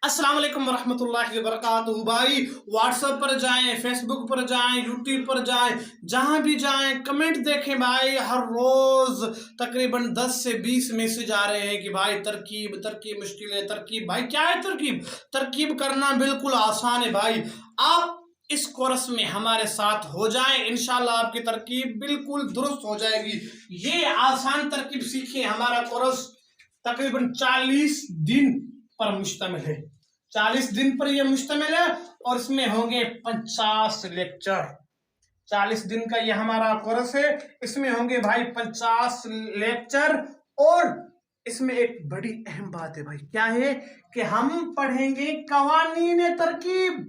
अस्सलाम वालेकुम वरहमतुल्लाहि वबरकातुहू। भाई व्हाट्सएप पर जाएं, फेसबुक पर जाएं, यूट्यूब पर जाएं, जहां भी जाएं कमेंट देखें भाई। हर रोज तकरीबन 10 से 20 मैसेज आ रहे हैं कि भाई तरकीब तरकीब मुश्किल है। तरकीब भाई क्या है? तरकीब तरकीब करना बिल्कुल आसान है भाई। आप इस कोर्स में हमारे साथ हो जाएं, इंशाल्लाह आपकी तरकीब बिल्कुल दुरुस्त हो जाएगी। ये आसान तरकीब सीखें। हमारा कोर्स तकरीबन 40 दिन पर मुश्तमिल है। 40 दिन पर यह मुश्तमिल है और इसमें होंगे 50 लेक्चर। 40 दिन का ये हमारा कोर्स है, इसमें होंगे भाई 50 लेक्चर। और इसमें एक बड़ी अहम बात है भाई, क्या है कि हम पढ़ेंगे कवानीन तरकीब।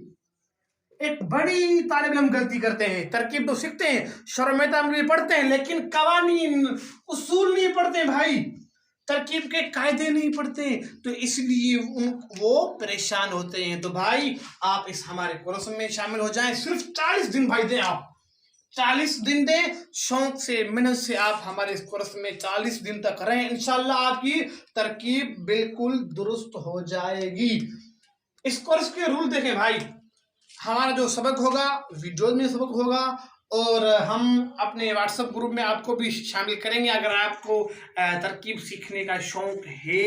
एक बड़ी तालिब इल्म गलती करते हैं, तरकीब तो सीखते हैं, शर्मेता भी पढ़ते हैं, लेकिन कवानीन उसूल नहीं पढ़ते भाई, तरकीब के कायदे नहीं पढ़ते, तो इसलिए वो परेशान होते हैं। तो भाई आप इस हमारे कोर्स में शामिल हो जाएं। सिर्फ 40 दिन भाई दें, आप 40 दिन दें, शौक से मेहनत से आप हमारे इस कोर्स में 40 दिन तक रहें, इंशाल्लाह आपकी तरकीब बिल्कुल दुरुस्त हो जाएगी। इस कोर्स के रूल देखें भाई। हमारा जो सबक होगा वीडियो में सबक होगा, और हम अपने व्हाट्सएप ग्रुप में आपको भी शामिल करेंगे। अगर आपको तरकीब सीखने का शौक है,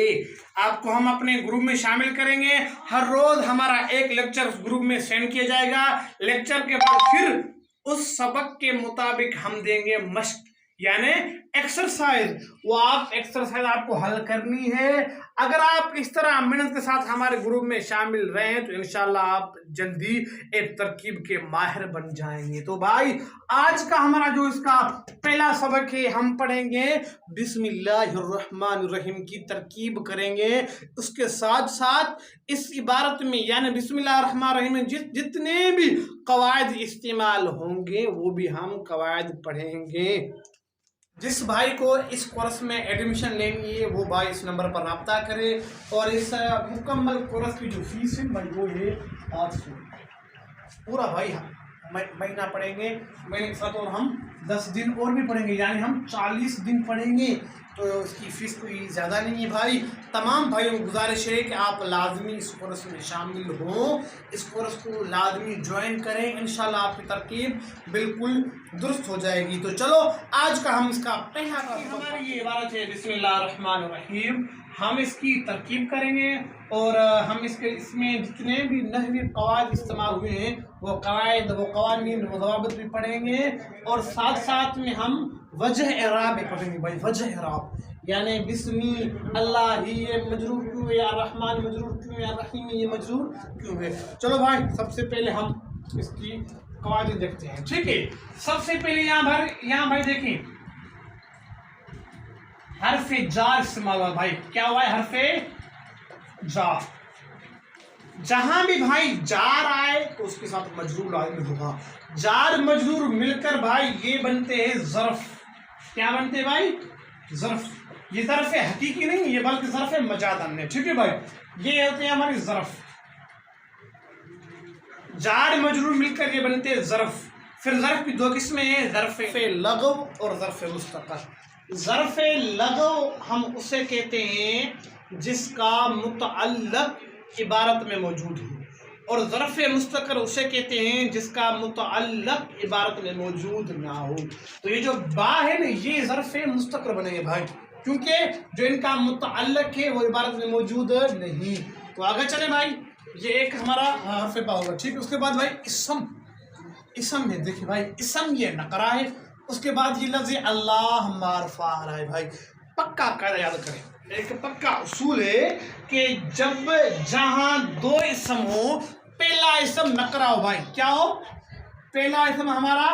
आपको हम अपने ग्रुप में शामिल करेंगे। हर रोज हमारा एक लेक्चर उस ग्रुप में सेंड किया जाएगा। लेक्चर के बाद फिर उस सबक के मुताबिक हम देंगे मश्क, यानी एक्सरसाइज। वो आप एक्सरसाइज आपको हल करनी है। अगर आप इस तरह मेहनत के साथ हमारे ग्रुप में शामिल रहे तो इंशाल्लाह आप जल्दी एक तरकीब के माहिर बन जाएंगे। तो भाई आज का हमारा जो इसका पहला सबक है, हम पढ़ेंगे बिस्मिल्लाहिर्रहमानिर्रहीम की तरकीब करेंगे। उसके साथ साथ इस इबारत में यानी बिस्मिल्लाहिर्रहमानिर्रहीम में जितने भी कवायद इस्तेमाल होंगे वो भी हम कवायद पढ़ेंगे। जिस भाई को इस कोर्स में एडमिशन लेनी है वो भाई इस नंबर पर रब्ता करे। और इस मुकम्मल कोर्स की जो फीस है भाई वो है 800। पूरा भाई महीना पढ़ेंगे, महीने के साथ और हम 10 दिन और भी पढ़ेंगे, यानी हम 40 दिन पढ़ेंगे। तो इसकी फीस कोई ज़्यादा नहीं है भाई। तमाम भाइयों को गुजारिश है कि आप लाजमी इस कोर्स में शामिल हों, इस कोर्स को लाजमी ज्वाइन करें, इंशाल्लाह आपकी तरकीब बिल्कुल दुरुस्त हो जाएगी। तो चलो आज का हम इसका पहला हमारी ये इबारत है बिस्मिल्लाहिर्रहमानिर्रहीम। हम इसकी तरकीब करेंगे और हम इसमें जितने भी नहवी कवायद इस्तेमाल हुए हैं वो कवायद, वो कवानीन, वो ज़वाबित भी पढ़ेंगे। और साथ साथ में हम वजह एराब भी पढ़ेंगे भाई। वजह एराब यानी बिस्मी अल्लाह ही ये मजरूर क्यों है, या रहमान मजरूर क्यों, या रहीम ये मजरूर क्यों है। चलो भाई सबसे पहले हम इसकी कवायद देखते हैं, ठीक है। सबसे पहले यहाँ भाई देखें, हरफे जार इस्तेमाल हुआ भाई। क्या हुआ है? हरफे जार। जहां भी भाई जार आए तो उसके साथ मजरूर लाजिम होगा। जार मजरूर मिलकर भाई ये बनते हैं ज़र्फ। क्या बनते हैं भाई? ज़र्फ। ये ज़र्फ हकीकी नहीं, ये बल्कि ज़र्फ मजादन है, ठीक है भाई। ये होते हैं हमारी ज़र्फ। जार मजरूर मिलकर ये बनते हैं ज़र्फ। फिर ज़र्फ की दो किस्में हैं, ज़र्फ लगव और ज़र्फ मुस्तक़र। ज़र्फ लगव हम उसे कहते हैं जिसका मुतअल्लक़ इबारत में मौजूद हो, और ज़र्फ मुस्तक़र उसे कहते हैं जिसका मुतअल्लक़ इबारत में मौजूद ना हो। तो ये जो बा है ना, ये ज़र्फ मुस्तक़र बनेंगे भाई, क्योंकि जो इनका मुतअल्लक़ है वो इबारत में मौजूद नहीं। तो आगे चले भाई, ये एक हमारा हर्फ बा होगा, ठीक है। उसके बाद भाई इसम है, देखिए भाई इसम ये नकरा है। उसके बाद ये लफ्ज़ अल्लाह मारफा आ रहा है भाई। पक्का कायदा याद करें, एक पक्का उसूल है कि जब जहां दो इसम हो, पहला इसम नकरा हो भाई। क्या हो? पहला इसम हमारा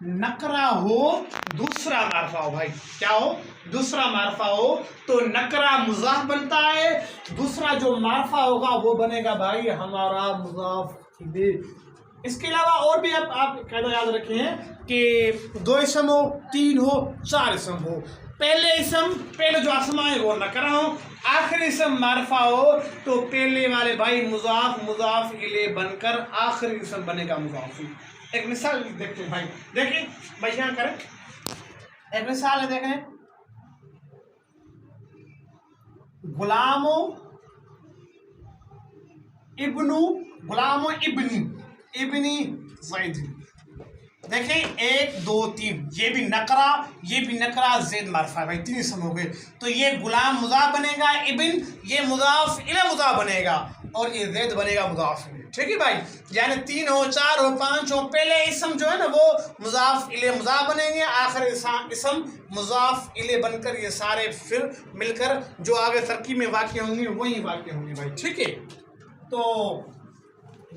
नकरा हो, दूसरा मारफा हो भाई। क्या हो? दूसरा मारफा हो तो नकरा मुज़ाफ बनता है, दूसरा जो मारफा होगा वो बनेगा भाई हमारा मुज़ाफ इलैह। इसके अलावा और भी आप कायदा याद रखें कि 2 इसम हो, 3 हो, 4 इसम हो। पहले जो असमा है वो नकरा हो, आखिरी इसम मारफा हो, तो पहले वाले भाई मुज़ाफ इलैह बनकर आखिरी इसम बनेगा मुज़ाफ। एक मिसाल देखते हैं भाई, देखिए भाई यहाँ करें, एक मिसाल है, देखें गुलामों इब्नु गुलाम इब्नी इब्नी ज़ैद। देखें 1 2 3 ये भी नकरा ज़ैद मारफा भाई 3 इसम हो गए। तो ये गुलाम मुज़ाफ बनेगा, इब्न ये मुज़ाफ इले मुज़ाफ बनेगा और ये ज़ैद बनेगा मुज़ाफ इले। ठीक है भाई, यानी 3 हो 4 हो 5 हो, पहले इसम जो है ना वो मुज़ाफ इले मुज़ाफ बनेंगे, आखिर इसम मुज़ाफ इले बनकर ये सारे फिर मिलकर जो आगे तरकीब में वाक़े होंगे वही वाक़े होंगे भाई। ठीक है, तो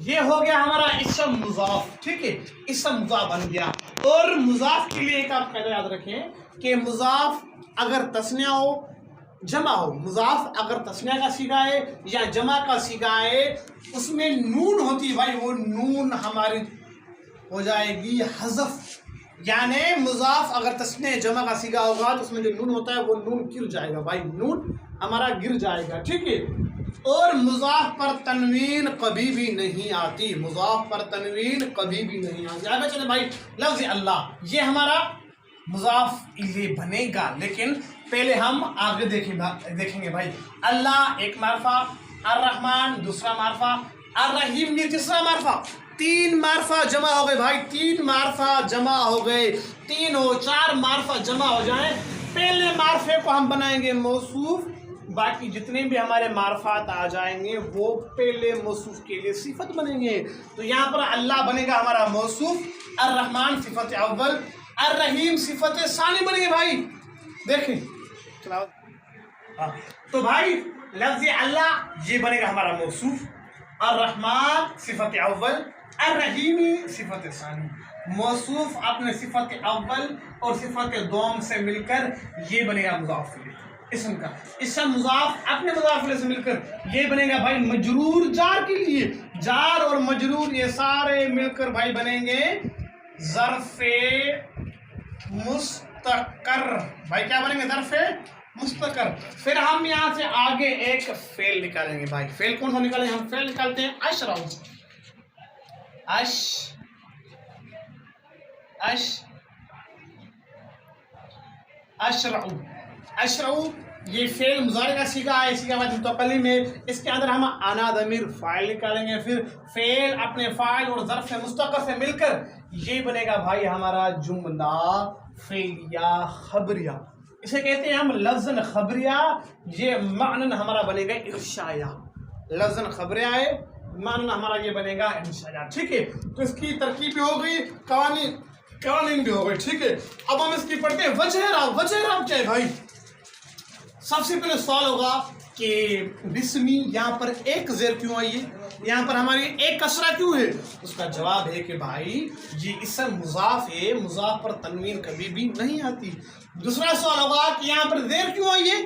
ये हो गया हमारा इसम मुज़ाफ। ठीक है, इसम मुज़ाफ बन गया। और मुज़ाफ के लिए एक आप कायदा याद रखें कि मुज़ाफ अगर तस्निया हो जमा हो, मुज़ाफ अगर तस्निया का सीगा है या जमा का सीगा है, उसमें नून होती है भाई, वो नून हमारी हो जाएगी हज़फ। यानी मुज़ाफ अगर तस्निया जमा का सीगा होगा तो उसमें जो नून होता है वो नून गिर जाएगा भाई, नून हमारा गिर जाएगा। ठीक है, और मुज़ाफ पर तनवीन कभी भी नहीं आती, मुज़ाफ पर तनवीन कभी भी नहीं आती। आगे चले भाई, लफ्ज़ अल्लाह ये हमारा मुज़ाफ इले बनेगा, लेकिन पहले हम आगे देखेंगे भाई। अल्लाह एक मारफा, अर्रहमान दूसरा मारफा, अर्रहीम ये तीसरा मारफा। 3 मारफा जमा हो गए भाई, 3 मारफा जमा हो गए, 3 हो 4 मारफा जमा हो जाए। पहले मारफे को हम बनाएंगे मौसूफ, बाकी जितने भी हमारे मारफात आ जाएंगे वो पहले मौसूफ के लिए सिफत बनेंगे। तो यहाँ पर अल्लाह बनेगा हमारा मौसूफ, अर्रहमान सिफत अव्वल, अर्रहीम सिफत सानी बनेंगे भाई। देखें तो भाई लफ्ज़ अल्लाह ये बनेगा हमारा मौसूफ, अर्रहमान सिफत अव्वल, अर्रहीम सिफत सानी। मौसूफ अपने सिफत अव्वल और सिफत दोम से मिलकर ये बनेगा मुज़ाफ इलैह इसम का। इसम मुज़ाफ अपने मुज़ाफ इलैह से मिलकर ये बनेगा भाई मजरूर जार के लिए। जार और मजरूर ये सारे मिलकर भाई बनेंगे ज़र्फ़े मुस्तकर। भाई क्या बनेंगे? ज़र्फ़े मुस्तकर। फिर हम यहाँ से आगे एक फेल निकालेंगे भाई। फेल कौन सा निकालेंगे? हम फेल निकालते हैं अशरऊ। अशरऊ अशरऊ ये फेल मुज़ारे का सीगा है, इसी के बाद मुतकल्लिम में। इसके अंदर हम आना ज़मीर फ़ाइल निकालेंगे, फिर फेल अपने फ़ाइल और ज़र्फ़ मुस्तकर से मिलकर ये बनेगा भाई हमारा जुमला फेलिया खबरिया। इसे कहते हैं हम लफ्ज़न खबरिया। ये मानन हमारा बनेगा इर्शाया। लफ्ज़न खबरिया है, मानन हमारा ये बनेगा इर्शाया। ठीक है, तो इसकी तरकीब भी हो गई, कवानीन भी हो गई। ठीक है, अब हम इसकी पढ़ते हैं वजह राव। वजह राव क्या है भाई? सबसे पहले सवाल होगा कि बिस्मी यहाँ पर एक ज़ेर क्यों आई है, यहाँ पर हमारी एक कसरा क्यों है? उसका जवाब है कि भाई ये इसम मुज़ाफ है, मुज़ाफ पर तनवीन कभी भी नहीं आती। दूसरा सवाल होगा कि यहाँ पर ज़ेर क्यों आई है,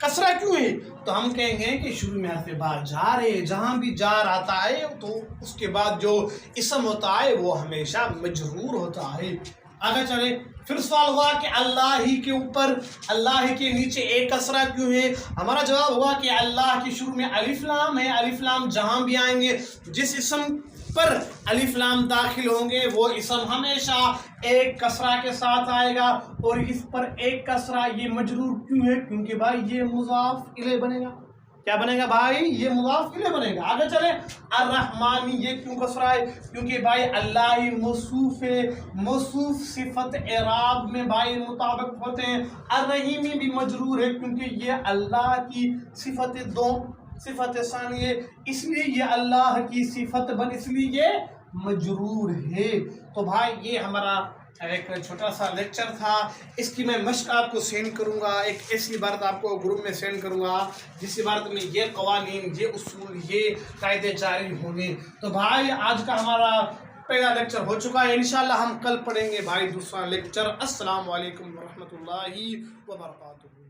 कसरा क्यों है? तो हम कहेंगे कि शुरू में हर्फ़ बार जार है, जहाँ भी जार आता है तो उसके बाद जो इसम होता है वो हमेशा मजरूर होता है। आगे चले, फिर सवाल हुआ कि अल्लाह ही के ऊपर, अल्लाह ही के नीचे एक कसरा क्यों है? हमारा जवाब हुआ कि अल्लाह के शुरू में अलिफ लाम है। अलिफ लाम जहाँ भी आएंगे, जिस इसम पर अलिफ लाम दाखिल होंगे वो इसम हमेशा एक कसरा के साथ आएगा। और इस पर एक कसरा ये मजरूर क्यों है? क्योंकि भाई ये मुज़ाफ इलैह बनेगा। क्या बनेगा भाई? ये मुज़ाफ इलैह बनेगा। आगे चले, अर्रहमानी ये क्यों कसरा है? क्योंकि भाई अल्लाह ही मौसूफ है, मौसूफ सिफत एराब में भाई मुताबिक होते हैं। अर्रहीमी भी मजरूर है क्योंकि ये अल्लाह की सिफत दो सिफत सानी है, इसलिए ये अल्लाह की सिफत बन, इसलिए ये मजरूर है। तो भाई ये हमारा एक छोटा सा लेक्चर था। इसकी मैं मश्क आपको सेंड करूंगा, एक ऐसी इबारत आपको ग्रुप में सेंड करूंगा जिस इबारत में ये कवानीन, ये उसूल, ये कायदे जारी होंगे। तो भाई आज का हमारा पहला लेक्चर हो चुका है। इंशाल्लाह हम कल पढ़ेंगे भाई दूसरा लेक्चर। अस्सलाम वालेकुम रहमतुल्लाहि व बरकातुहू।